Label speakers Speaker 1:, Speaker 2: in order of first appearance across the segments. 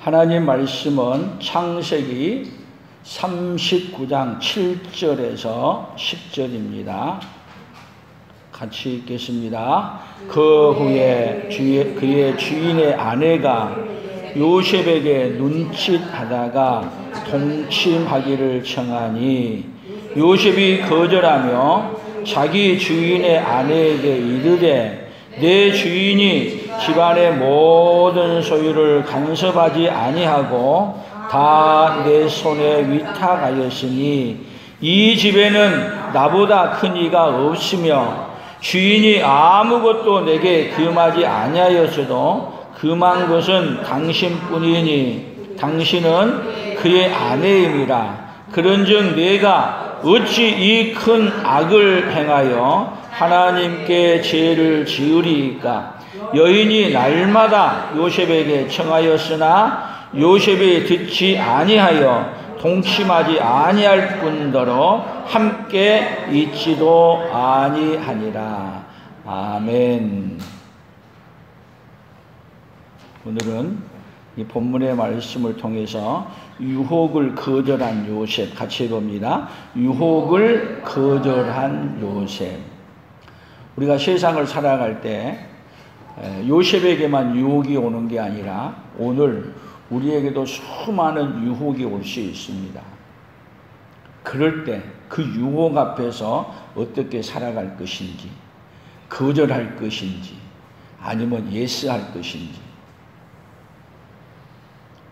Speaker 1: 하나님 말씀은 창세기 39장 7절에서 10절입니다. 같이 읽겠습니다. 그 후에 그의 주인의 아내가 요셉에게 눈짓하다가 동침하기를 청하니 요셉이 거절하며 자기 주인의 아내에게 이르되 내 주인이 집안의 모든 소유를 간섭하지 아니하고 다 내 손에 위탁하였으니 이 집에는 나보다 큰 이가 없으며 주인이 아무것도 내게 금하지 아니하였어도 금한 것은 당신뿐이니 당신은 그의 아내임이라. 그런즉 내가 어찌 이 큰 악을 행하여 하나님께 죄를 지으리이까. 여인이 날마다 요셉에게 청하였으나 요셉이 듣지 아니하여 동침하지 아니할 뿐더러 함께 있지도 아니하니라. 아멘. 오늘은 이 본문의 말씀을 통해서 유혹을 거절한 요셉 같이 해봅니다. 유혹을 거절한 요셉. 우리가 세상을 살아갈 때 요셉에게만 유혹이 오는 게 아니라 오늘 우리에게도 수많은 유혹이 올 수 있습니다. 그럴 때 그 유혹 앞에서 어떻게 살아갈 것인지, 거절할 것인지, 아니면 예스할 것인지.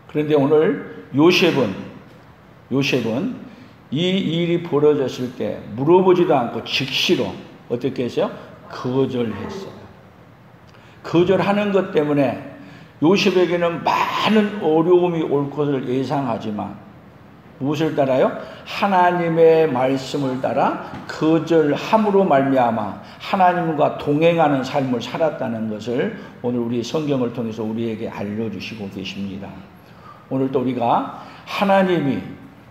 Speaker 1: 그런데 오늘 요셉은 이 일이 벌어졌을 때 물어보지도 않고 즉시로 어떻게 했어요? 거절했어요. 거절하는 것 때문에 요셉에게는 많은 어려움이 올 것을 예상하지만 무엇을 따라요? 하나님의 말씀을 따라 거절함으로 말미암아 하나님과 동행하는 삶을 살았다는 것을 오늘 우리 성경을 통해서 우리에게 알려주시고 계십니다. 오늘 또 우리가 하나님이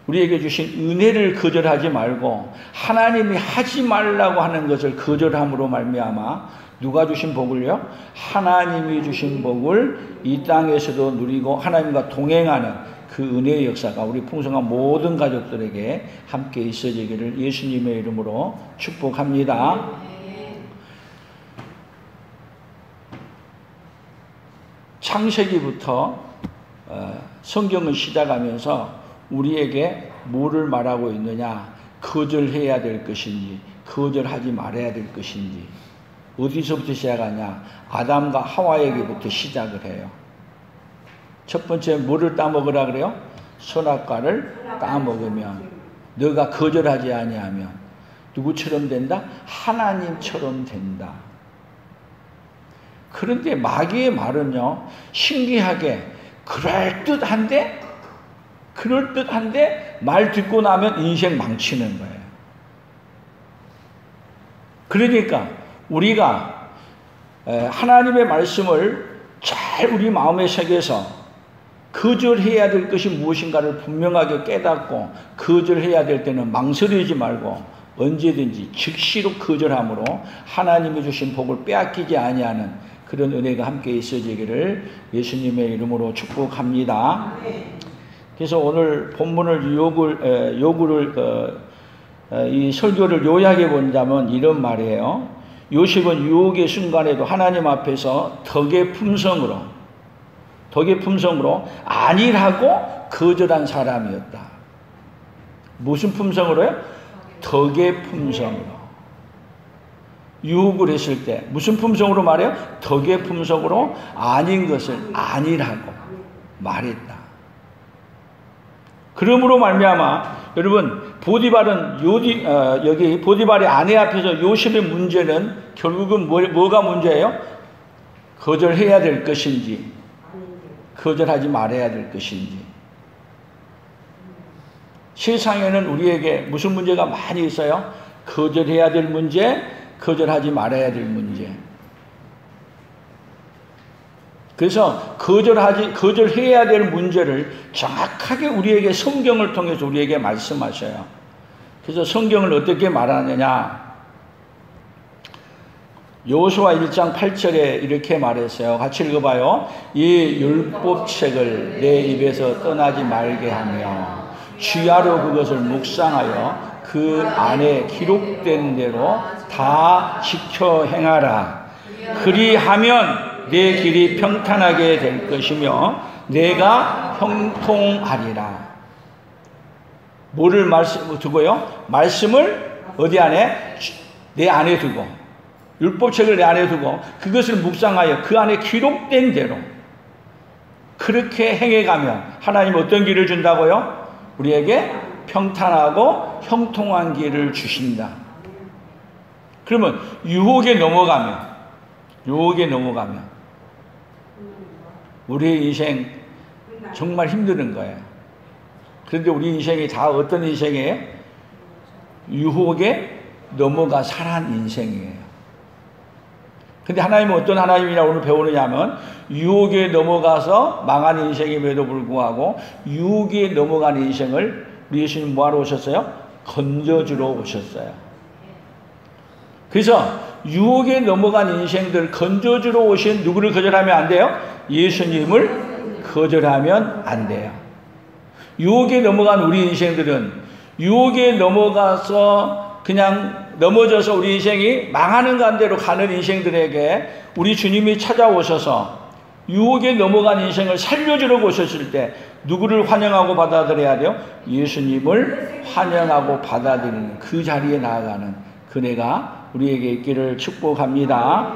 Speaker 1: 우리에게 주신 은혜를 거절하지 말고 하나님이 하지 말라고 하는 것을 거절함으로 말미암아 누가 주신 복을요? 하나님이 주신 복을 이 땅에서도 누리고 하나님과 동행하는 그 은혜의 역사가 우리 풍성한 모든 가족들에게 함께 있어지기를 예수님의 이름으로 축복합니다. 창세기부터 성경을 시작하면서 우리에게 뭐를 말하고 있느냐? 거절해야 될 것인지 거절하지 말아야 될 것인지. 어디서부터 시작하냐? 아담과 하와에게부터 시작을 해요. 첫 번째 뭐를 따먹으라 그래요? 선악과를 따먹으면 너가 거절하지 아니하면 누구처럼 된다? 하나님처럼 된다. 그런데 마귀의 말은요, 신기하게 그럴듯한데 말 듣고 나면 인생 망치는 거예요. 그러니까 우리가 하나님의 말씀을 잘 우리 마음에 새겨서 거절해야 될 것이 무엇인가를 분명하게 깨닫고 거절해야 될 때는 망설이지 말고 언제든지 즉시로 거절함으로 하나님이 주신 복을 빼앗기지 아니하는 그런 은혜가 함께 있어지기를 예수님의 이름으로 축복합니다. 그래서 오늘 본문을 이 설교를 요약해 본다면 이런 말이에요. 요셉은 유혹의 순간에도 하나님 앞에서 덕의 품성으로 아니라고 거절한 사람이었다. 무슨 품성으로요? 덕의 품성으로. 유혹을 했을 때 무슨 품성으로 말해요? 덕의 품성으로 아닌 것을 아니라고 말했다. 그러므로 말미암아 여러분 보디발은 여기 보디발의 아내 앞에서 요셉의 문제는 결국은 뭐가 문제예요? 거절해야 될 것인지 거절하지 말아야 될 것인지. 세상에는 우리에게 무슨 문제가 많이 있어요? 거절해야 될 문제, 거절하지 말아야 될 문제. 그래서 거절해야 될 문제를 정확하게 우리에게 성경을 통해서 우리에게 말씀하셔요. 그래서 성경을 어떻게 말하느냐? 여호수아 1장 8절에 이렇게 말했어요. 같이 읽어봐요. 이 율법책을 내 입에서 떠나지 말게 하며 주야로 그것을 묵상하여 그 안에 기록된 대로 다 지켜 행하라. 그리하면 내 길이 평탄하게 될 것이며 내가 형통하리라. 뭐를 두고요? 말씀을 어디 안에? 내 안에 두고, 율법책을 내 안에 두고 그것을 묵상하여 그 안에 기록된 대로 그렇게 행해가면 하나님 어떤 길을 준다고요? 우리에게 평탄하고 형통한 길을 주신다. 그러면 유혹에 넘어가면 우리의 인생 정말 힘드는 거예요. 그런데 우리 인생이 다 어떤 인생이에요? 유혹에 넘어가 살아난 인생이에요. 근데 하나님은 어떤 하나님이라고 오늘 배우느냐 하면 유혹에 넘어가서 망한 인생임에도 불구하고 유혹에 넘어간 인생을 우리 예수님 뭐하러 오셨어요? 건져주러 오셨어요. 그래서 유혹에 넘어간 인생들 건져주러 오신 누구를 거절하면 안 돼요? 예수님을 거절하면 안 돼요. 유혹에 넘어간 우리 인생들은 유혹에 넘어가서 그냥 넘어져서 우리 인생이 망하는 가운데로 가는 인생들에게 우리 주님이 찾아오셔서 유혹에 넘어간 인생을 살려주러 오셨을 때 누구를 환영하고 받아들여야 돼요? 예수님을 환영하고 받아들이는 그 자리에 나아가는 그네가 우리에게 있기를 축복합니다.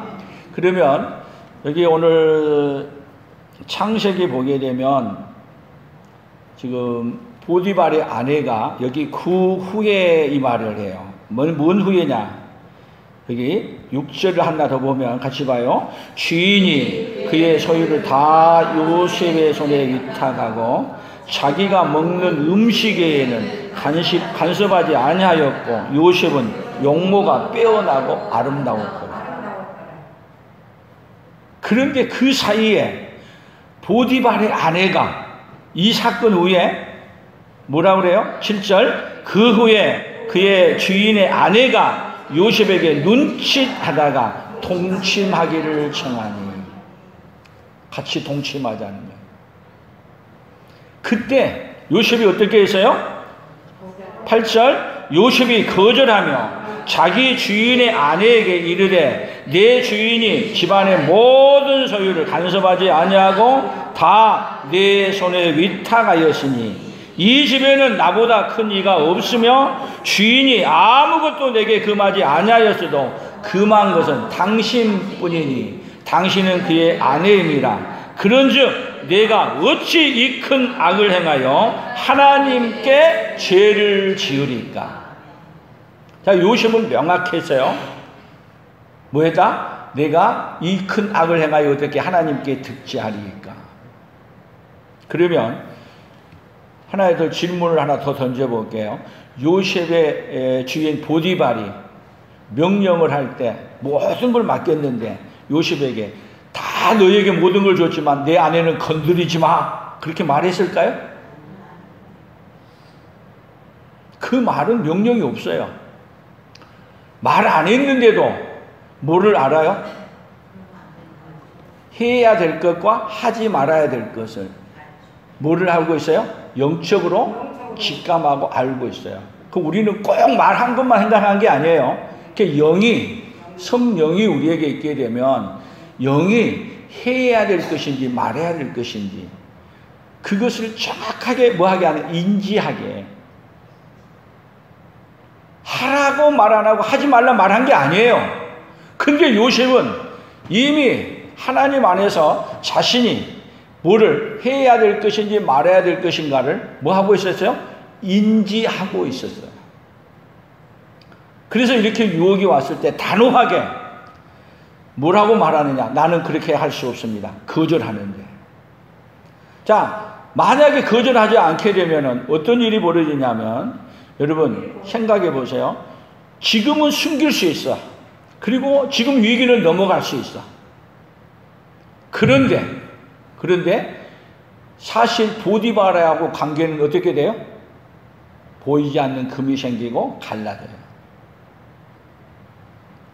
Speaker 1: 그러면 여기 오늘 창세기 보게 되면 지금 보디발의 아내가 여기 그 후에 이 말을 해요. 뭔 후에냐? 여기 6절을 하나 더 보면 같이 봐요. 주인이 그의 소유를 다 요셉의 손에 위탁하고 자기가 먹는 음식에는 간섭하지 아니하였고 요셉은 용모가 빼어나고 아름다웠고. 그런데 그 사이에 보디발의 아내가 이 사건 후에 뭐라고 그래요? 7절 그 후에 그의 주인의 아내가 요셉에게 눈짓하다가 동침하기를 청하니 같이 동침하자는 거예요. 그때 요셉이 어떻게 했어요? 8절 요셉이 거절하며 자기 주인의 아내에게 이르되 내 주인이 집안의 모든 소유를 간섭하지 아니하고 다 내 손에 위탁하였으니 이 집에는 나보다 큰 이가 없으며 주인이 아무것도 내게 금하지 아니하였어도 금한 것은 당신뿐이니 당신은 그의 아내임이라. 그런즉 내가 어찌 이 큰 악을 행하여 하나님께 죄를 지으리까. 자, 요셉은 명확했어요. 뭐했다? 내가 이 큰 악을 행하여 어떻게 하나님께 득죄하리까. 그러면 하나의 더 질문을 하나 더 던져볼게요. 요셉의 주인 보디발이 명령을 할 때 모든 걸 맡겼는데 요셉에게 다 너에게 모든 걸 줬지만 내 아내는 건드리지 마. 그렇게 말했을까요? 그 말은 명령이 없어요. 말 안 했는데도 뭐를 알아요? 해야 될 것과 하지 말아야 될 것을 뭐를 알고 있어요? 영적으로 직감하고 알고 있어요. 그 우리는 꼭 말한 것만 생각하는 게 아니에요. 그 성령이 우리에게 있게 되면 영이 해야 될 것인지 말해야 될 것인지 그것을 정확하게 뭐하게 하는 인지하게 하라고 말 안 하고 하지 말라 말한 게 아니에요. 근데 요셉은 이미 하나님 안에서 자신이 뭐를 해야 될 것인지 말해야 될 것인가를 뭐 하고 있었어요? 인지하고 있었어요. 그래서 이렇게 유혹이 왔을 때 단호하게 뭐라고 말하느냐? 나는 그렇게 할 수 없습니다. 거절하는데. 자, 만약에 거절하지 않게 되면은 어떤 일이 벌어지냐면 여러분 생각해 보세요. 지금은 숨길 수 있어. 그리고 지금 위기는 넘어갈 수 있어. 그런데 사실 보디발하고 관계는 어떻게 돼요? 보이지 않는 금이 생기고 갈라져요.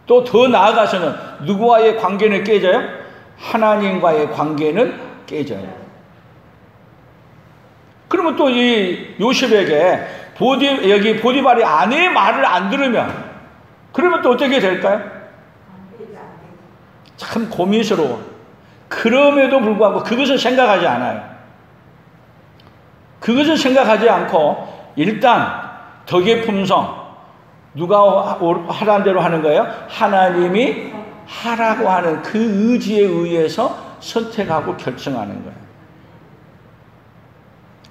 Speaker 1: 또 더 나아가서는 누구와의 관계는 깨져요? 하나님과의 관계는 깨져요. 그러면 또 이 요셉에게 여기 보디발이 아내의 말을 안 들으면 그러면 또 어떻게 될까요? 참 고민스러워. 그럼에도 불구하고 그것을 생각하지 않아요. 그것을 생각하지 않고 일단 덕의 품성, 누가 하라는 대로 하는 거예요? 하나님이 하라고 하는 그 의지에 의해서 선택하고 결정하는 거예요.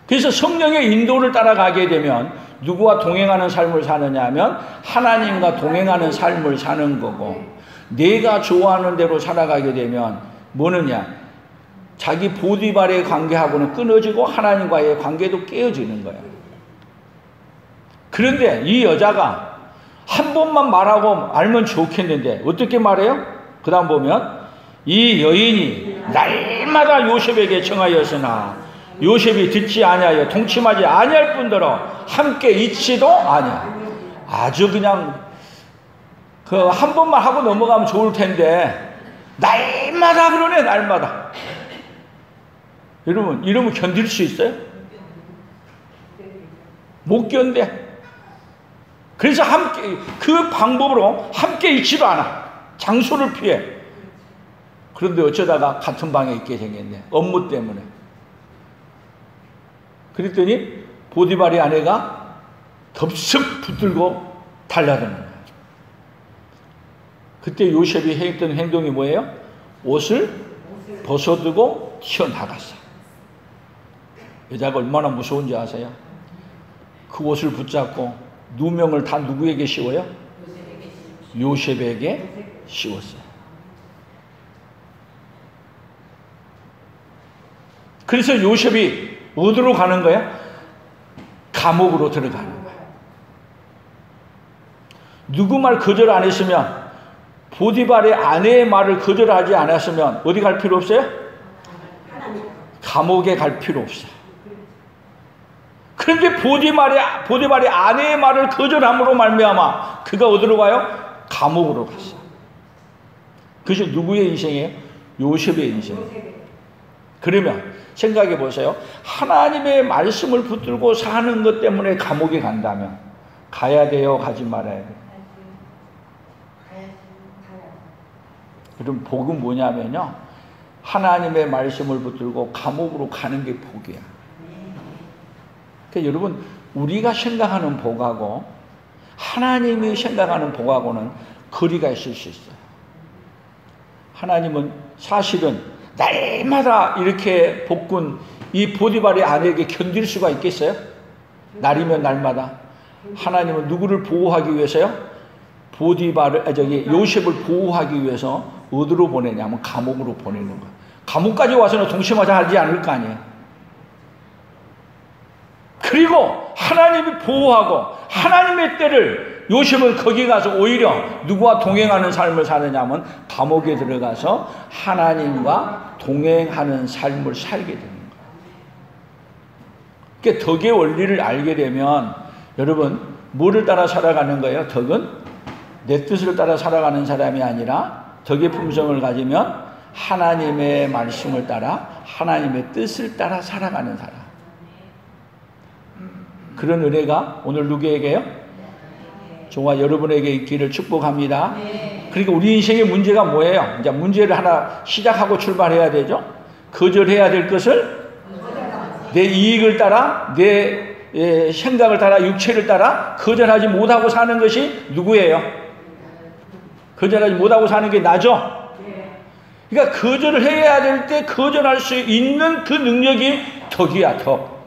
Speaker 1: 그래서 성령의 인도를 따라가게 되면 누구와 동행하는 삶을 사느냐 하면 하나님과 동행하는 삶을 사는 거고, 내가 좋아하는 대로 살아가게 되면 뭐느냐? 자기 보디발의 관계하고는 끊어지고 하나님과의 관계도 깨어지는 거예요. 그런데 이 여자가 한 번만 말하고 알면 좋겠는데 어떻게 말해요? 그 다음 보면 이 여인이 날마다 요셉에게 청하였으나 요셉이 듣지 아니하여 동침하지 아니할 뿐더러 함께 있지도 아니하. 아주 그냥 그 한 번만 하고 넘어가면 좋을 텐데 날마다 그러네. 날마다. 여러분 이러면 견딜 수 있어요? 못 견뎌. 그래서 함께 그 방법으로 함께 있지도 않아. 장소를 피해. 그런데 어쩌다가 같은 방에 있게 생겼네. 업무 때문에. 그랬더니 보디발의 아내가 덥석 붙들고 달려드는 거예요. 그때 요셉이 했던 행동이 뭐예요? 옷을 벗어두고 튀어나갔어요. 여자가 얼마나 무서운지 아세요? 그 옷을 붙잡고 누명을 다 누구에게 씌워요? 요셉에게 씌웠어요. 그래서 요셉이 어디로 가는 거야? 감옥으로 들어가는 거야. 누구 말 거절 안 했으면, 보디발의 아내의 말을 거절하지 않았으면 어디 갈 필요 없어요? 감옥에 갈 필요 없어요. 그런데 보디발의 아내의 말을 거절함으로 말미암아 그가 어디로 가요? 감옥으로 갔어. 그것이 누구의 인생이에요? 요셉의 인생이에요. 그러면 생각해 보세요. 하나님의 말씀을 붙들고 사는 것 때문에 감옥에 간다면 가야 돼요? 가지 말아야 돼요? 그럼 복은 뭐냐면요, 하나님의 말씀을 붙들고 감옥으로 가는 게 복이야. 그러니까 여러분, 우리가 생각하는 복하고 하나님이 생각하는 복하고는 거리가 있을 수 있어요. 하나님은 사실은 날마다 이렇게 복군 이 보디발의 아내에게 견딜 수가 있겠어요? 날이면 날마다. 하나님은 누구를 보호하기 위해서요? 요셉을 보호하기 위해서 어디로 보내냐면 감옥으로 보내는 거예요. 감옥까지 와서는 동심하자 하지 않을 거 아니에요. 그리고 하나님이 보호하고 하나님의 때를 요셉은 거기 가서 오히려 누구와 동행하는 삶을 사느냐면 감옥에 들어가서 하나님과 동행하는 삶을 살게 되는 거예요. 그러니까 덕의 원리를 알게 되면 여러분 뭐를 따라 살아가는 거예요? 덕은 내 뜻을 따라 살아가는 사람이 아니라 덕의 품성을 가지면 하나님의 말씀을 따라 하나님의 뜻을 따라 살아가는 사람. 그런 은혜가 오늘 누구에게요? 저와 여러분에게 있기를 축복합니다. 그러니까 우리 인생의 문제가 뭐예요? 이제 문제를 하나 시작하고 출발해야 되죠. 거절해야 될 것을 내 이익을 따라, 내 생각을 따라, 육체를 따라 거절하지 못하고 사는 것이 누구예요? 거절하지 못하고 사는 게 나죠? 그러니까 거절을 해야 될 때 거절할 수 있는 그 능력이 덕이야, 덕.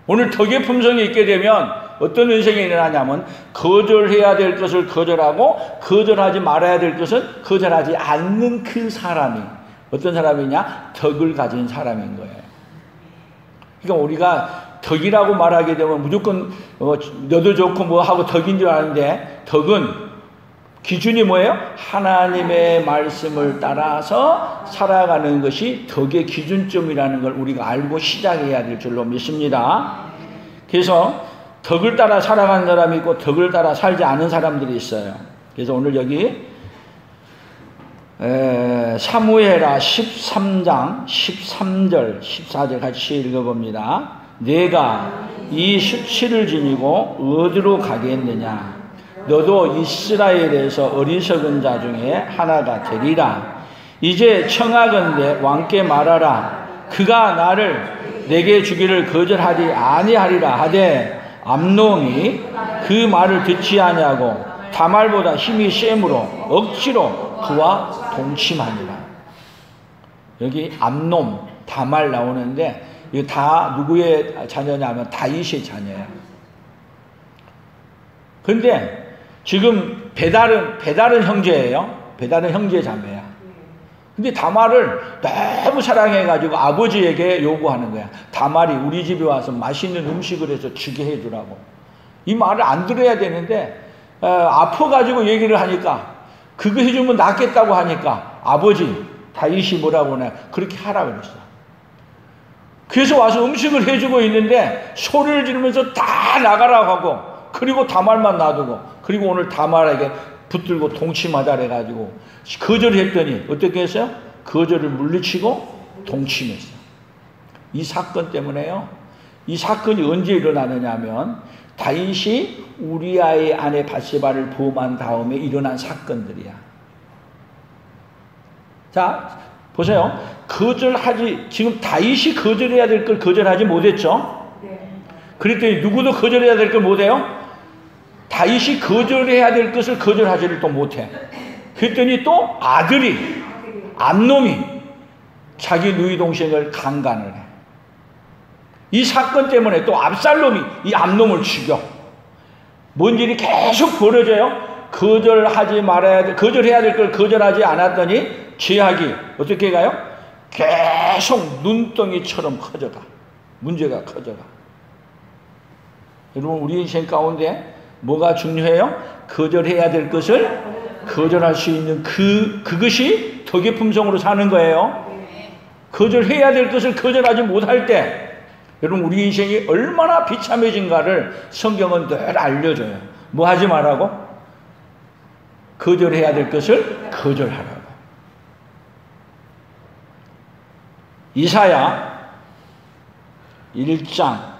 Speaker 1: 오늘 덕의 품성이 있게 되면 어떤 인생이 일어나냐면 거절해야 될 것을 거절하고 거절하지 말아야 될 것은 거절하지 않는 그 사람이 어떤 사람이냐? 덕을 가진 사람인 거예요. 그러니까 우리가 덕이라고 말하게 되면 무조건 너도 좋고 뭐 하고 덕인 줄 아는데 덕은 기준이 뭐예요? 하나님의 말씀을 따라서 살아가는 것이 덕의 기준점이라는 걸 우리가 알고 시작해야 될 줄로 믿습니다. 그래서 덕을 따라 살아가는 사람이 있고 덕을 따라 살지 않은 사람들이 있어요. 그래서 오늘 여기 사무엘하 13장 13절 14절 같이 읽어봅니다. 내가 이 수치를 지니고 어디로 가겠느냐? 너도 이스라엘에서 어리석은 자 중에 하나가 되리라. 이제 청하건대 왕께 말하라. 그가 나를 내게 주기를 거절하지 아니하리라 하되 암논이 그 말을 듣지 아니하고 다말보다 힘이 셈으로 억지로 그와 동침하니라. 여기 암논, 다말 나오는데 이거 다 누구의 자녀냐면 다윗의 자녀예요. 그런데 지금 배달은 형제예요. 배달은 형제 자매야. 근데 다말을 너무 사랑해가지고 아버지에게 요구하는 거야. 다말이 우리 집에 와서 맛있는 음식을 해서 주게 해주라고. 이 말을 안 들어야 되는데 아파가지고 얘기를 하니까 그거 해주면 낫겠다고 하니까 아버지 다윗이 뭐라고 하냐 그렇게 하라 그랬어. 그래서 와서 음식을 해주고 있는데 소리를 지르면서 다 나가라고 하고 그리고 다말만 놔두고 그리고 오늘 다말에게 붙들고 동침하자 그래가지고 거절했더니 어떻게 했어요? 거절을 물리치고 동침했어요. 이 사건 때문에요. 이 사건이 언제 일어나느냐 하면 다윗이 우리아의 아내 바세바를 보호한 다음에 일어난 사건들이야. 자 보세요. 지금 다윗이 거절해야 될 걸 거절하지 못했죠. 그랬더니 누구도 거절해야 될 걸 못해요. 다윗이 거절해야 될 것을 거절하지를 또 못해. 그랬더니 또 아들이 암논이 자기 누이 동생을 강간을 해. 이 사건 때문에 또 압살롬이 이 암논을 죽여. 뭔 일이 계속 벌어져요. 거절해야 될 걸 거절하지 않았더니 죄악이 어떻게 가요? 계속 눈덩이처럼 커져가. 문제가 커져가. 여러분 우리 인생 가운데 뭐가 중요해요? 거절해야 될 것을 거절할 수 있는 그것이 덕의 품성으로 사는 거예요. 거절해야 될 것을 거절하지 못할 때 여러분 우리 인생이 얼마나 비참해진가를 성경은 늘 알려줘요. 뭐 하지 말라고? 거절해야 될 것을 거절하라고. 이사야 1장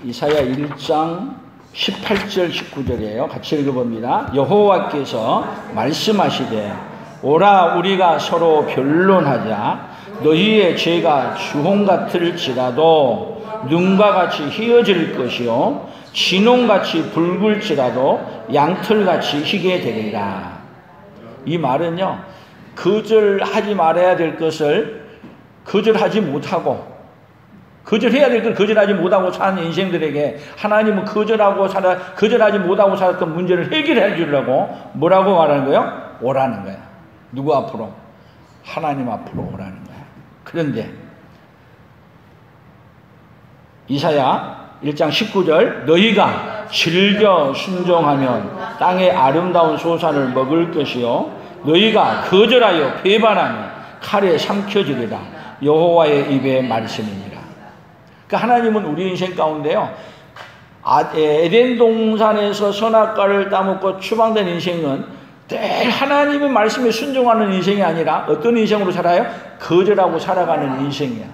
Speaker 1: 이사야 1장 18절 19절이에요. 같이 읽어봅니다. 여호와께서 말씀하시되 오라 우리가 서로 변론하자. 너희의 죄가 주홍 같을지라도 눈과 같이 희어질 것이요 진홍같이 붉을지라도 양털같이 희게 되리라. 이 말은요 거절하지 말아야 될 것을 거절하지 못하고 거절해야 될 걸 거절하지 못하고 사는 인생들에게 하나님은 거절하지 못하고 살았던 문제를 해결해 주려고 뭐라고 말하는 거예요? 오라는 거야. 누구 앞으로? 하나님 앞으로 오라는 거야. 그런데 이사야 1장 19절 너희가 즐겨 순종하면 땅의 아름다운 소산을 먹을 것이요 너희가 거절하여 배반하면 칼에 삼켜지리라. 여호와의 입의 말씀이니라. 그러니까 하나님은 우리 인생 가운데요 에덴 동산에서 선악과를 따먹고 추방된 인생은 늘 하나님의 말씀에 순종하는 인생이 아니라 어떤 인생으로 살아요? 거절하고 살아가는 인생이야.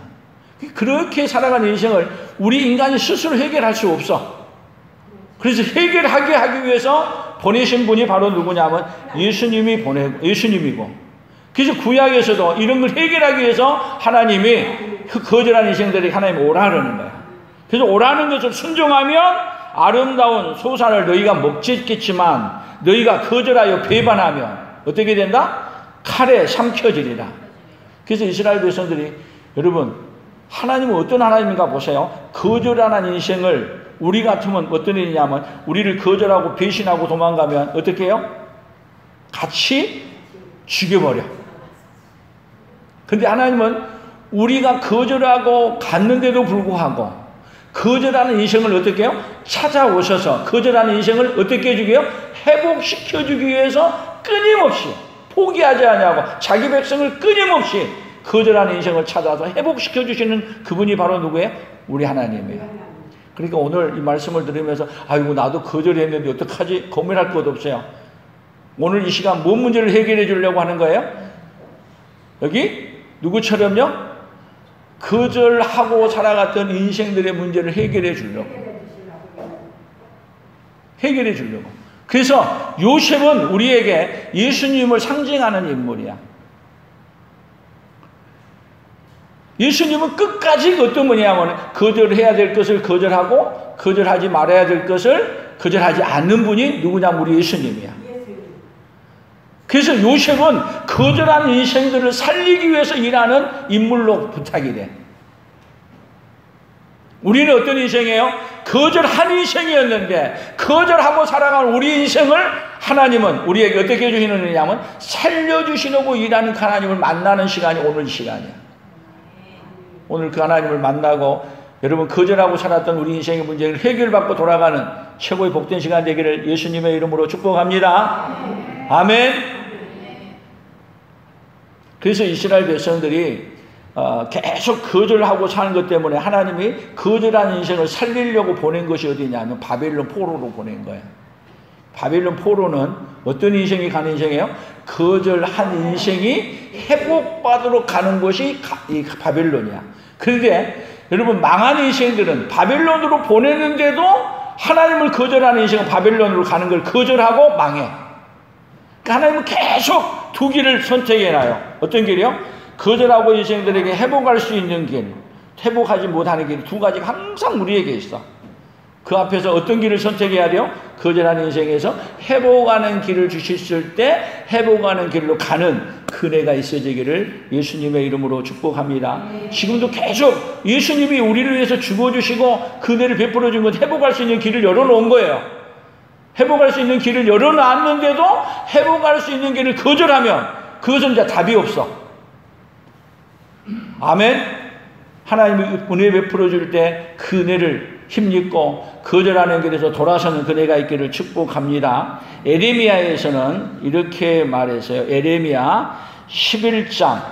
Speaker 1: 그렇게 살아가는 인생을 우리 인간이 스스로 해결할 수 없어. 그래서 해결하게 하기 위해서 보내신 분이 바로 누구냐면 예수님이고 그래서 구약에서도 이런 걸 해결하기 위해서 하나님이 그 거절한 인생들이 하나님 오라 그러는 거야. 그래서 오라는 것을 순종하면 아름다운 소산을 너희가 먹겠지만 너희가 거절하여 배반하면 어떻게 된다? 칼에 삼켜지리라. 그래서 이스라엘 백성들이 여러분 하나님은 어떤 하나님인가 보세요. 거절하는 인생을 우리 같으면 어떤 일이냐면 우리를 거절하고 배신하고 도망가면 어떻게 해요? 같이 죽여버려. 근데 하나님은 우리가 거절하고 갔는데도 불구하고 거절하는 인생을 어떻게 해요? 찾아오셔서 거절하는 인생을 어떻게 해주기 위해요? 회복시켜주기 위해서 끊임없이 포기하지 않냐고 자기 백성을 끊임없이 거절하는 인생을 찾아서 회복시켜주시는 그분이 바로 누구예요? 우리 하나님이에요. 그러니까 오늘 이 말씀을 들으면서 아이고 나도 거절했는데 어떡하지? 고민할 것 없어요. 오늘 이 시간 뭔 문제를 해결해 주려고 하는 거예요? 여기 누구처럼요? 거절하고 살아갔던 인생들의 문제를 해결해 주려고. 해결해 주려고. 그래서 요셉은 우리에게 예수님을 상징하는 인물이야. 예수님은 끝까지 어떤 분이냐면 거절해야 될 것을 거절하고 거절하지 말아야 될 것을 거절하지 않는 분이 누구냐면 우리 예수님이야. 그래서 요셉은 거절한 인생들을 살리기 위해서 일하는 인물로 부탁이 돼. 우리는 어떤 인생이에요? 거절한 인생이었는데 거절하고 살아가는 우리 인생을 하나님은 우리에게 어떻게 해주시는 거냐면 살려주시려고 일하는 하나님을 만나는 시간이 오늘 시간이야. 오늘 그 하나님을 만나고 여러분 거절하고 살았던 우리 인생의 문제를 해결받고 돌아가는 최고의 복된 시간 되기를 예수님의 이름으로 축복합니다. 아멘. 그래서 이스라엘 백성들이 계속 거절하고 사는 것 때문에 하나님이 거절한 인생을 살리려고 보낸 것이 어디냐면 바벨론 포로로 보낸 거예요. 바벨론 포로는 어떤 인생이 가는 인생이에요? 거절한 인생이 회복받으러 가는 곳이 이 바벨론이야. 그런데 여러분 망한 인생들은 바벨론으로 보내는데도 하나님을 거절하는 인생은 바벨론으로 가는 걸 거절하고 망해. 그러니까 하나님은 계속 두 길을 선택해놔요. 어떤 길이요? 거절하고 인생들에게 회복할 수 있는 길, 회복하지 못하는 길 두 가지가 항상 우리에게 있어. 그 앞에서 어떤 길을 선택해야 돼요? 거절하는 인생에서 회복하는 길을 주셨을 때 회복하는 길로 가는 그네가 있어지기를 예수님의 이름으로 축복합니다. 지금도 계속 예수님이 우리를 위해서 죽어주시고 그네를 베풀어 준 건 회복할 수 있는 길을 열어놓은 거예요. 회복할 수 있는 길을 열어놨는데도 회복할 수 있는 길을 거절하면 그것은 이제 답이 없어. 아멘. 하나님이 은혜 베풀어 줄 때 그 은혜를 힘입고 거절하는 길에서 돌아서는 그네가 있기를 축복합니다. 에레미야에서는 이렇게 말했어요. 에레미야 11장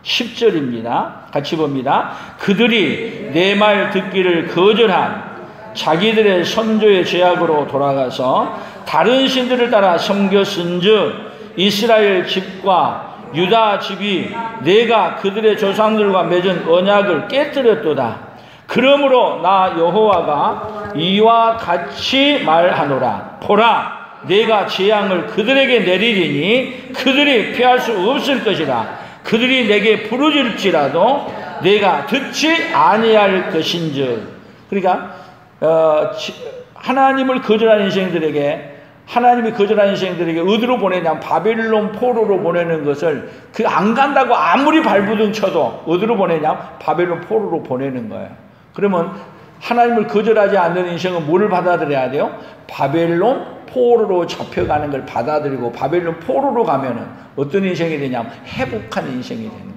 Speaker 1: 10절입니다. 같이 봅니다. 그들이 내 말 듣기를 거절한 자기들의 선조의 죄악으로 돌아가서 다른 신들을 따라 섬겼은즉 이스라엘 집과 유다 집이 내가 그들의 조상들과 맺은 언약을 깨뜨렸도다. 그러므로 나 여호와가 이와 같이 말하노라. 보라, 내가 재앙을 그들에게 내리리니 그들이 피할 수 없을 것이라. 그들이 내게 부르짖을지라도 내가 듣지 아니할 것인즉. 그러니까 하나님을 거절한 인생들에게 하나님이 거절한 인생들에게 어디로 보내냐면 바벨론 포로로 보내는 것을 그 안 간다고 아무리 발부둥 쳐도 어디로 보내냐면 바벨론 포로로 보내는 거예요. 그러면 하나님을 거절하지 않는 인생은 뭐를 받아들여야 돼요? 바벨론 포로로 잡혀가는 걸 받아들이고 바벨론 포로로 가면은 어떤 인생이 되냐면 회복한 인생이 되는 거예요.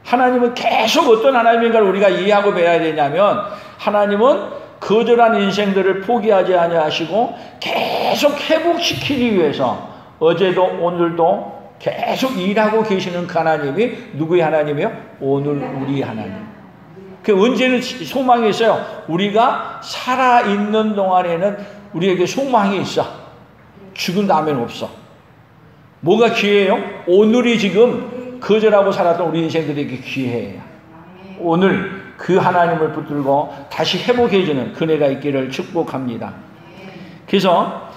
Speaker 1: 하나님은 계속 어떤 하나님인가를 우리가 이해하고 배워야 되냐면 하나님은 거절한 인생들을 포기하지 아니하시고 계속 회복시키기 위해서 어제도 오늘도 계속 일하고 계시는 그 하나님이 누구의 하나님이요? 오늘 우리 하나님. 그 언제는 소망이 있어요. 우리가 살아있는 동안에는 우리에게 소망이 있어. 죽은 다음에는 없어. 뭐가 기회예요? 오늘이 지금 거절하고 살았던 우리 인생들에게 기회예요. 오늘 그 하나님을 붙들고 다시 회복해주는 그네가 있기를 축복합니다. 그래서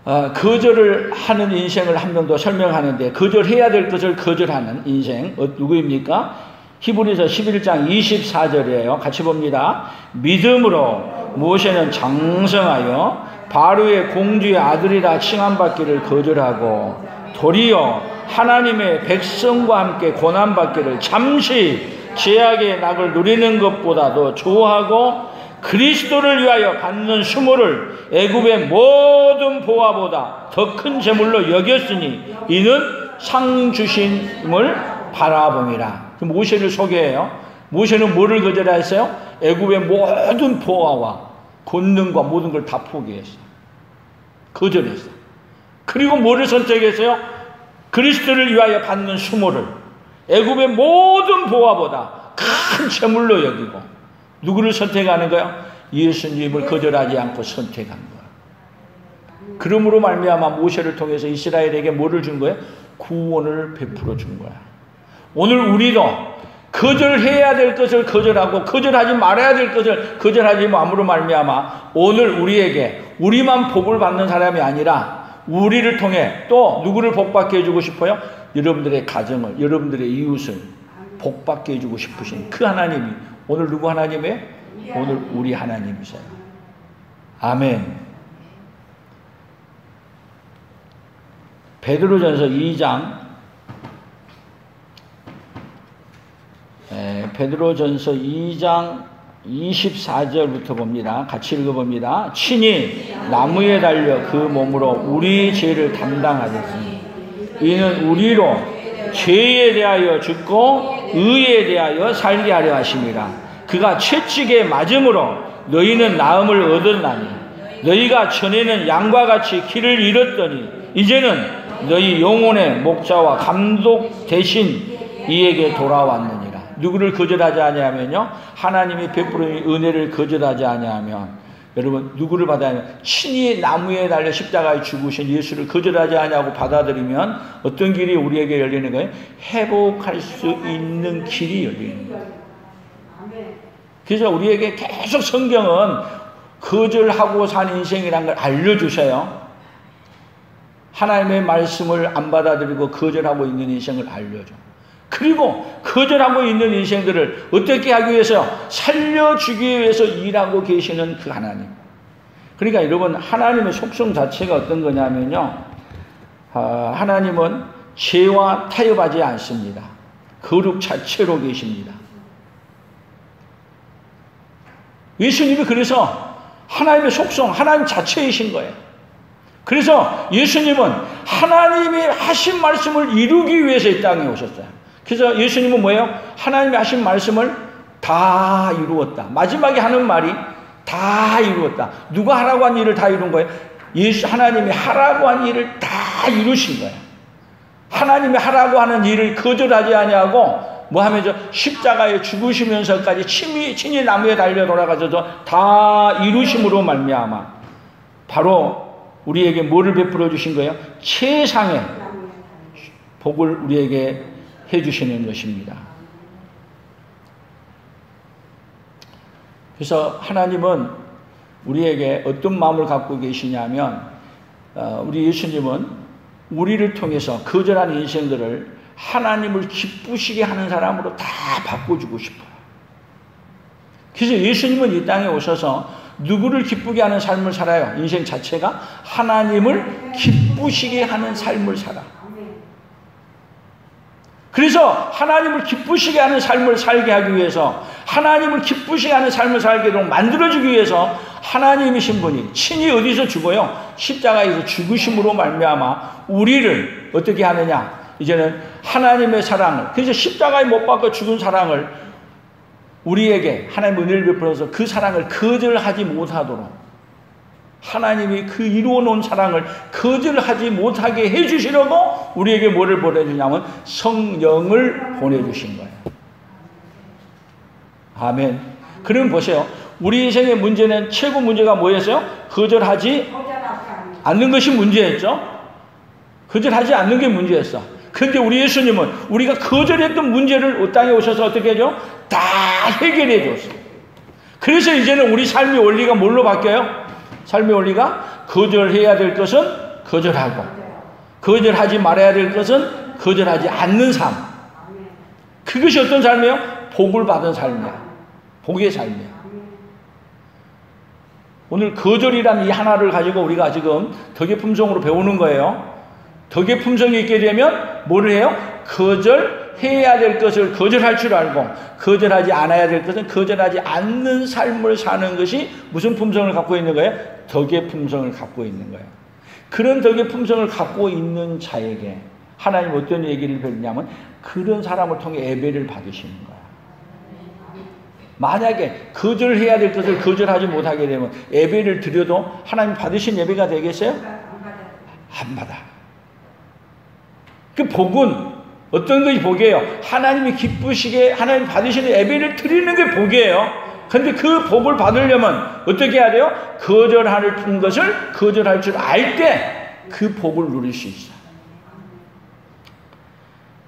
Speaker 1: 거절을 하는 인생을 한 명 더 설명하는데 거절해야 될 것을 거절하는 인생 누구입니까? 히브리서 11장 24절이에요. 같이 봅니다. 믿음으로 모세는 장성하여 바로의 공주의 아들이라 칭함받기를 거절하고 도리어 하나님의 백성과 함께 고난받기를 잠시 죄악의 낙을 누리는 것보다도 좋아하고 그리스도를 위하여 받는 수모를 애굽의 모든 보화보다 더 큰 재물로 여겼으니 이는 상 주심을 바라봄이라. 모세를 소개해요. 모세는 뭐를 거절했어요? 애굽의 모든 보화와 권능과 모든 걸 다 포기했어요. 거절했어요. 그리고 뭐를 선택했어요? 그리스도를 위하여 받는 수모를 애굽의 모든 보화보다 큰 재물로 여기고 누구를 선택하는 거야? 예수님을 거절하지 않고 선택한 거야. 그러므로 말미암아 모세를 통해서 이스라엘에게 뭐를 준 거야? 구원을 베풀어 준 거야. 오늘 우리도 거절해야 될 것을 거절하고 거절하지 말아야 될 것을 거절하지 마음으로 말미암아 오늘 우리에게 우리만 복을 받는 사람이 아니라 우리를 통해 또 누구를 복받게 해주고 싶어요? 여러분들의 가정을, 여러분들의 이웃을 복받게 해주고 싶으신 그 하나님이 오늘 누구 하나님이에요? 오늘 우리 하나님이세요. 아멘. 베드로전서 2장 베드로전서 2장 24절부터 봅니다. 같이 읽어봅니다. 친히 나무에 달려 그 몸으로 우리 죄를 담당하셨으니 이는 우리로 죄에 대하여 죽고 의에 대하여 살게 하려 하심이라. 그가 채찍에 맞음으로 너희는 나음을 얻었나니 너희가 전에는 양과 같이 길을 잃었더니 이제는 너희 영혼의 목자와 감독 대신 이에게 돌아왔느니라. 누구를 거절하지 아니하면요, 하나님이 베푸는 은혜를 거절하지 아니하면, 여러분 누구를 받아야 하면 친히 나무에 달려 십자가에 죽으신 예수를 거절하지 아니하고 받아들이면 어떤 길이 우리에게 열리는 거예요? 회복할 수 있는 길이 열리는 거예요. 그래서 우리에게 계속 성경은 거절하고 산 인생이라는 걸 알려주세요. 하나님의 말씀을 안 받아들이고 거절하고 있는 인생을 알려줘. 그리고 거절하고 있는 인생들을 어떻게 하기 위해서 살려주기 위해서 일하고 계시는 그 하나님. 그러니까 여러분 하나님의 속성 자체가 어떤 거냐면요, 하나님은 죄와 타협하지 않습니다. 거룩 자체로 계십니다. 예수님이 그래서 하나님의 속성, 하나님 자체이신 거예요. 그래서 예수님은 하나님이 하신 말씀을 이루기 위해서 이 땅에 오셨어요. 그래서 예수님은 뭐예요? 하나님이 하신 말씀을 다 이루었다. 마지막에 하는 말이 다 이루었다. 누가 하라고 한 일을 다 이룬 거예요? 하나님이 하라고 한 일을 다 이루신 거예요. 하나님이 하라고 하는 일을 거절하지 아니하고 뭐 하면서 십자가에 죽으시면서까지 친히 나무에 달려 돌아가셔서 다 이루심으로 말미암아 바로 우리에게 뭐를 베풀어 주신 거예요? 최상의 복을 우리에게 해주시는 것입니다. 그래서 하나님은 우리에게 어떤 마음을 갖고 계시냐면 우리 예수님은 우리를 통해서 거절한 인생들을 하나님을 기쁘시게 하는 사람으로 다 바꿔주고 싶어요. 그래서 예수님은 이 땅에 오셔서 누구를 기쁘게 하는 삶을 살아요? 인생 자체가 하나님을 기쁘시게 하는 삶을 살아. 그래서 하나님을 기쁘시게 하는 삶을 살게 하기 위해서, 하나님을 기쁘시게 하는 삶을 살게 되도록 만들어주기 위해서 하나님이신 분이 친히 어디서 죽어요? 십자가에서 죽으심으로 말미암아 우리를 어떻게 하느냐? 이제는 하나님의 사랑을, 그래서 십자가에 못 박혀 죽은 사랑을 우리에게 하나님의 은혜를 베풀어서 그 사랑을 거절하지 못하도록, 하나님이 그 이루어놓은 사랑을 거절하지 못하게 해주시려고 우리에게 뭐를 보내주냐면 성령을 보내주신 거예요. 아멘. 그럼 보세요. 우리 인생의 문제는, 최고 문제가 뭐였어요? 거절하지 않는 것이 문제였죠. 거절하지 않는 게 문제였어. 그런데 우리 예수님은 우리가 거절했던 문제를 이 땅에 오셔서 어떻게 해줘? 다 해결해 줬어요. 그래서 이제는 우리 삶의 원리가 뭘로 바뀌어요? 삶의 원리가 거절해야 될 것은 거절하고, 거절하지 말아야 될 것은 거절하지 않는 삶. 그것이 어떤 삶이에요? 복을 받은 삶이야. 복의 삶이야. 오늘 거절이라는 이 하나를 가지고 우리가 지금 덕의 품성으로 배우는 거예요. 덕의 품성이 있게 되면 뭐를 해요? 거절해야 될 것을 거절할 줄 알고, 거절하지 않아야 될 것은 거절하지 않는 삶을 사는 것이 무슨 품성을 갖고 있는 거예요? 덕의 품성을 갖고 있는 거예요. 그런 덕의 품성을 갖고 있는 자에게 하나님 어떤 얘기를 배우냐면 그런 사람을 통해 예배를 받으시는 거예요. 만약에 거절해야 될 것을 거절하지 못하게 되면 예배를 드려도 하나님 받으신 예배가 되겠어요? 안 받아. 그 복은 어떤 것이 복이에요? 하나님이 기쁘시게 하나님 받으시는 예배를 드리는 게 복이에요. 근데 그 복을 받으려면 어떻게 해야 돼요? 거절하는 것을 거절할 줄 알 때 그 복을 누릴 수 있어요.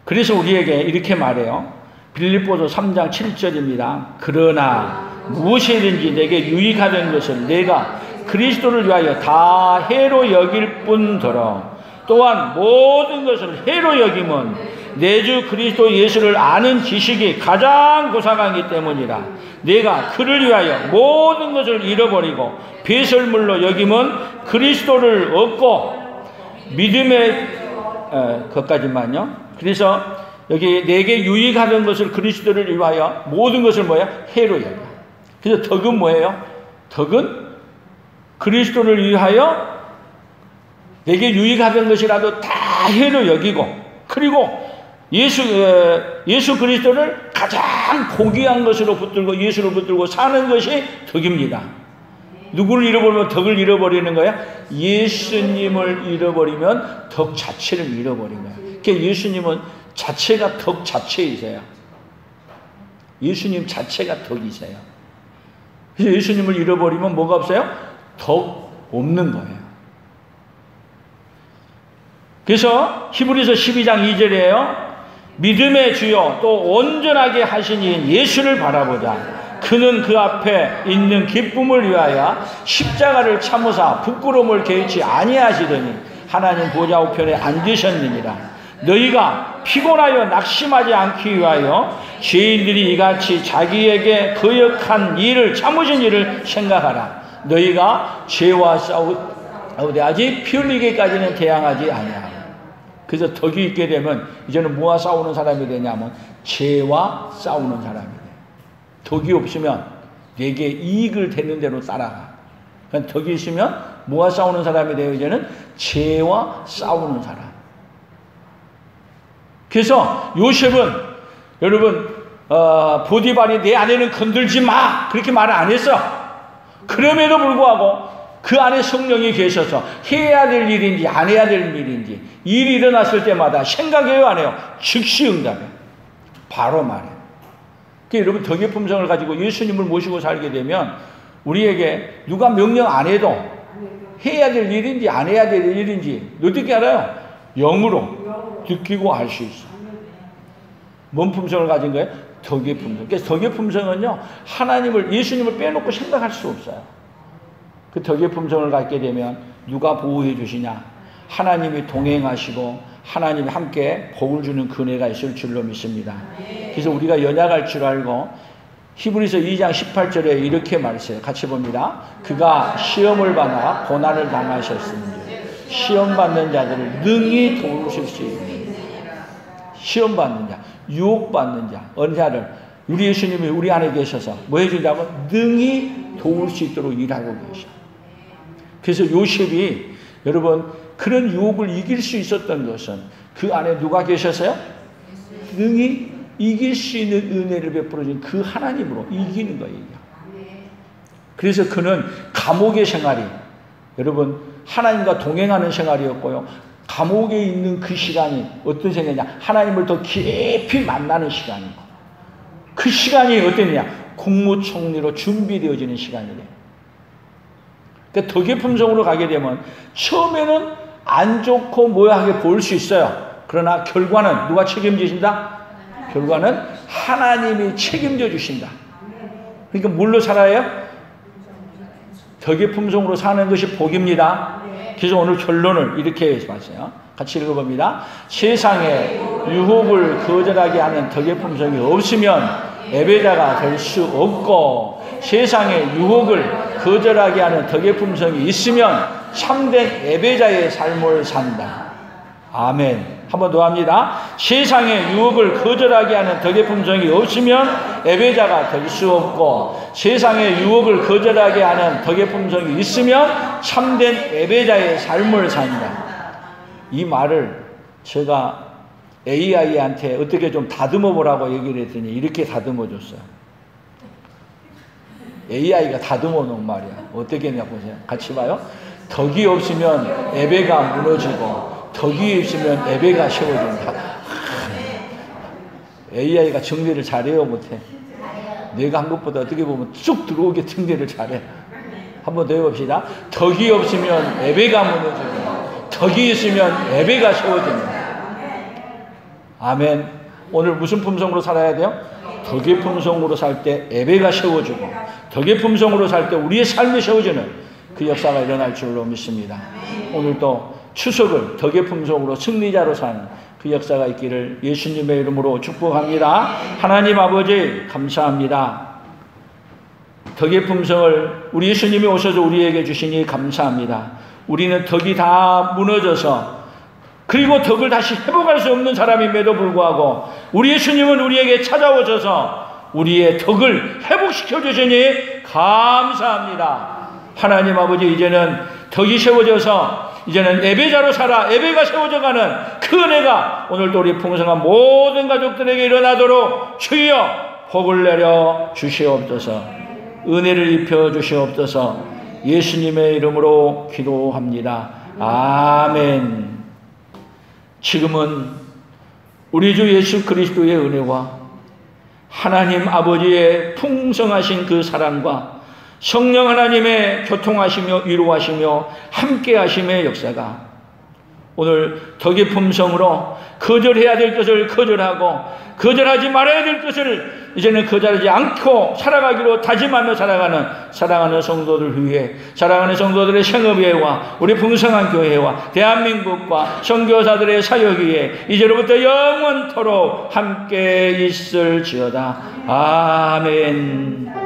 Speaker 1: 그래서 우리에게 이렇게 말해요. 빌립보서 3장 7절입니다. 그러나 무엇이든지 내게 유익하던 것을 내가 그리스도를 위하여 다 해로 여길 뿐더러 또한 모든 것을 해로 여김은 내 주 그리스도 예수를 아는 지식이 가장 고상하기 때문이라. 내가 그를 위하여 모든 것을 잃어버리고 배설물로 여김은 그리스도를 얻고 믿음의 것까지만요. 그래서 여기 내게 유익하던 것을 그리스도를 위하여 모든 것을 뭐야? 해로 여겨. 그래서 덕은 뭐예요? 덕은 그리스도를 위하여 내게 유익하던 것이라도 다 해로 여기고, 그리고 예수 그리스도를 가장 고귀한 것으로 붙들고 예수로 붙들고 사는 것이 덕입니다. 누구를 잃어버리면 덕을 잃어버리는 거야? 예수님을 잃어버리면 덕 자체를 잃어버린 거야. 그러니까 예수님은 자체가 덕 자체이세요. 예수님 자체가 덕이세요. 그래서 예수님을 잃어버리면 뭐가 없어요? 덕 없는 거예요. 그래서 히브리서 12장 2절이에요. 믿음의 주요 또 온전하게 하신 이인 예수를 바라보자. 그는 그 앞에 있는 기쁨을 위하여 십자가를 참으사 부끄러움을 개의치 아니하시더니 하나님 보좌 우편에 앉으셨느니라. 너희가 피곤하여 낙심하지 않기 위하여 죄인들이 이같이 자기에게 거역한 일을 참으신 일을 생각하라. 너희가 죄와 싸우되 아직 피 흘리기까지는 대항하지 아니하라. 그래서 덕이 있게 되면 이제는 뭐와 싸우는 사람이 되냐면 죄와 싸우는 사람이 돼요. 덕이 없으면 내게 이익을 되는 대로 따라가. 그러니까 덕이 있으면 뭐와 싸우는 사람이 돼요? 이제는 죄와 싸우는 사람. 그래서 요셉은 여러분 보디발이 내 아내는 건들지 마 그렇게 말을 안 했어. 그럼에도 불구하고 그 안에 성령이 계셔서 해야 될 일인지 안 해야 될 일인지 일이 일어났을 때마다 생각해요 안 해요? 즉시 응답해. 바로 말해. 그러니까 여러분 덕의 품성을 가지고 예수님을 모시고 살게 되면 우리에게 누가 명령 안 해도 해야 될 일인지 안 해야 될 일인지 어떻게 알아요? 영으로 느끼고 알 수 있어. 뭔 품성을 가진 거예요? 덕의 품성. 그래서 덕의 품성은요 하나님을 예수님을 빼놓고 생각할 수 없어요. 그 덕의 품성을 갖게 되면 누가 보호해 주시냐? 하나님이 동행하시고 하나님이 함께 복을 주는 그네가 있을 줄로 믿습니다. 그래서 우리가 연약할 줄 알고 히브리서 2장 18절에 이렇게 말했어요. 같이 봅니다. 그가 시험을 받아 고난을 당하셨으니 시험 받는 자들을 능히 도우실 수 있는 시험 받는 자, 유혹 받는 자, 어느 자를 우리 예수님이 우리 안에 계셔서 뭐 해주냐면 능히 도울 수 있도록 일하고 계셔. 그래서 요셉이 여러분 그런 유혹을 이길 수 있었던 것은 그 안에 누가 계셨어요? 능히 이길 수 있는 은혜를 베풀어준 그 하나님으로 이기는 거예요. 그래서 그는 감옥의 생활이 여러분 하나님과 동행하는 생활이었고요. 감옥에 있는 그 시간이 어떤 생각이냐? 하나님을 더 깊이 만나는 시간이고 그 시간이 어땠냐? 국무총리로 준비되어지는 시간이래요. 그러니까 덕의 품성으로 가게 되면 처음에는 안 좋고 모양하게 보일 수 있어요. 그러나 결과는 누가 책임지신다? 결과는 하나님이 책임져 주신다. 그러니까 뭘로 살아요? 덕의 품성으로 사는 것이 복입니다. 그래서 오늘 결론을 이렇게 봤어요. 같이 읽어봅니다. 세상에 유혹을 거절하게 하는 덕의 품성이 없으면 예배자가 될 수 없고 세상에 유혹을 거절하게 하는 덕의 품성이 있으면 참된 예배자의 삶을 산다. 아멘. 한 번 더 합니다. 세상에 유혹을 거절하게 하는 덕의 품성이 없으면 예배자가 될 수 없고 세상에 유혹을 거절하게 하는 덕의 품성이 있으면 참된 예배자의 삶을 산다. 이 말을 제가 AI한테 어떻게 좀 다듬어 보라고 얘기를 했더니 이렇게 다듬어 줬어요. AI가 다듬어 놓은 말이야. 어떻게 했냐 보세요. 같이 봐요. 덕이 없으면 예배가 무너지고 덕이 없으면 예배가 세워진다. AI가 정리를 잘해요, 못해? 내가 한 것보다 어떻게 보면 쑥 들어오게 정리를 잘해. 한번 더 해봅시다. 덕이 없으면 예배가 무너지고, 덕이 있으면 예배가 세워집니다. 아멘. 오늘 무슨 품성으로 살아야 돼요? 덕의 품성으로 살 때 예배가 세워지고, 덕의 품성으로 살 때 우리의 삶이 세워지는 그 역사가 일어날 줄로 믿습니다. 오늘도 추석을 덕의 품성으로 승리자로 사는 그 역사가 있기를 예수님의 이름으로 축복합니다. 하나님 아버지 감사합니다. 덕의 품성을 우리 예수님이 오셔서 우리에게 주시니 감사합니다. 우리는 덕이 다 무너져서 그리고 덕을 다시 회복할 수 없는 사람임에도 불구하고 우리 예수님은 우리에게 찾아오셔서 우리의 덕을 회복시켜 주시니 감사합니다. 하나님 아버지, 이제는 덕이 세워져서 이제는 예배자로 살아 예배가 세워져가는 그 은혜가 오늘도 우리 풍성한 모든 가족들에게 일어나도록 주여 복을 내려 주시옵소서. 은혜를 입혀 주시옵소서. 예수님의 이름으로 기도합니다. 아멘. 지금은 우리 주 예수 그리스도의 은혜와 하나님 아버지의 풍성하신 그 사랑과 성령 하나님의 교통하시며 위로하시며 함께하심의 역사가 오늘 덕의 품성으로 거절해야 될 것을 거절하고 거절하지 말아야 될 것을 이제는 거절하지 않고 살아가기로 다짐하며 살아가는 사랑하는 성도들 위해, 사랑하는 성도들의 생업회와 우리 풍성한 교회와 대한민국과 선교사들의 사역 위에 이제로부터 영원토록 함께 있을지어다. 아멘.